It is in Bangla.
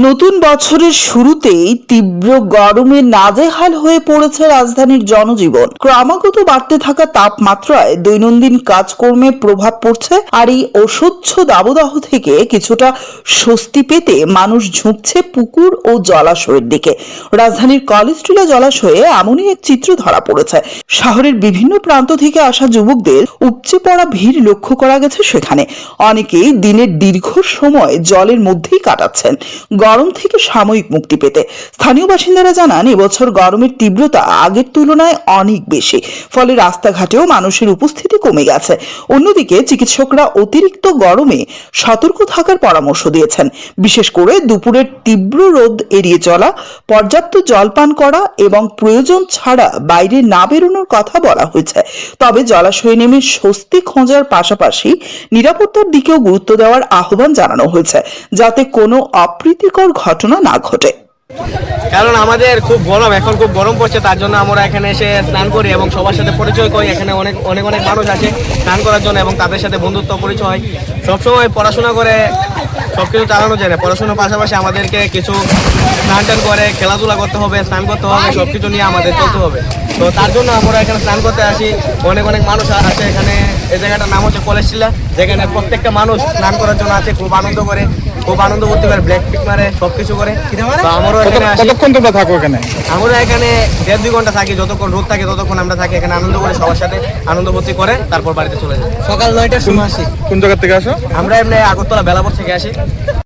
নতুন বছরের শুরুতেই তীব্র গরমে নাজেহাল হয়ে পড়েছে রাজধানীর জনজীবন। ক্রমাগত বাড়তে থাকা তাপমাত্রায় দৈনন্দিন কাজকর্মে প্রভাব পড়ছে, আর এই অসহ্য দাবদাহ থেকে কিছুটা স্বস্তি পেতে মানুষ ঝুঁকছে পুকুর ও জলাশয়ের দিকে। রাজধানীর কলেজটিলা জলাশয়ে এমনই এক চিত্র ধরা পড়েছে। শহরের বিভিন্ন প্রান্ত থেকে আসা যুবকদের উপচে পড়া ভিড় লক্ষ্য করা গেছে সেখানে। অনেকেই দিনের দীর্ঘ সময় জলের মধ্যেই কাটাচ্ছেন গরম থেকে সাময়িক মুক্তি পেতে। স্থানীয় বাসিন্দারা জানান, এবছর গরমের তীব্রতা আগের তুলনায় অনেক বেশি, ফলে রাস্তাঘাটেও মানুষের উপস্থিতি কমে গেছে। অন্যদিকে চিকিৎসকরা অতিরিক্ত গরমে সতর্ক থাকার পরামর্শ দিয়েছেন। বিশেষ করে দুপুরের তীব্র রোদ এড়িয়ে চলা, পর্যাপ্ত জল পান করা এবং প্রয়োজন ছাড়া বাইরে না বেরোনোর কথা বলা হয়েছে। তবে জলাশয়ে নেমে স্বস্তি খোঁজার পাশাপাশি নিরাপত্তার দিকেও গুরুত্ব দেওয়ার আহ্বান জানানো হয়েছে, যাতে কোনো অপ্রীতিকর ঘটনা না ঘটে। কারণ আমাদের খুব গরম, এখন খুব গরম পড়ছে, তার জন্য আমরা এখানে এসে স্নান করি এবং সবার সাথে পরিচয় করি। এখানে অনেক অনেক অনেক মানুষ আছে স্নান করার জন্য এবং তাদের সাথে বন্ধুত্ব পরিচয় হয়। সবসময় পড়াশোনা করে সব কিছু চালানো যায় না, পড়াশোনার পাশাপাশি আমাদেরকে কিছু স্নান টান করে খেলাধুলা করতে হবে, স্নান করতে হবে, সব কিছু নিয়ে আমাদের চলতে হবে। তো তার জন্য আমরা এখানে স্নান করতে আসি। অনেক অনেক মানুষ আছে এখানে। এই জায়গাটার নাম হচ্ছে কলেজটিলা, যেখানে প্রত্যেকটা মানুষ স্নান করার জন্য আছে, খুব আনন্দ করে, খুব আনন্দ করতে পারে, ব্ল্যাক পিক মারে, সবকিছু করে। তো আমরাও এখানে আসি। কতক্ষণ তোমরা থাকো এখানে? আমরা এখানে 1.5-2 ঘন্টা থাকি, যতক্ষণ রোদ থাকে ততক্ষণ আমরা থাকি এখানে, আনন্দ করে সবার সাথে আনন্দ ভর্তি করে তারপর বাড়িতে চলে যাই। সকাল 9টার সময় আসি। কোন জায়গা থেকে আসো? আমরা এমনি আগরতলা বেলাপুর থেকে আসি।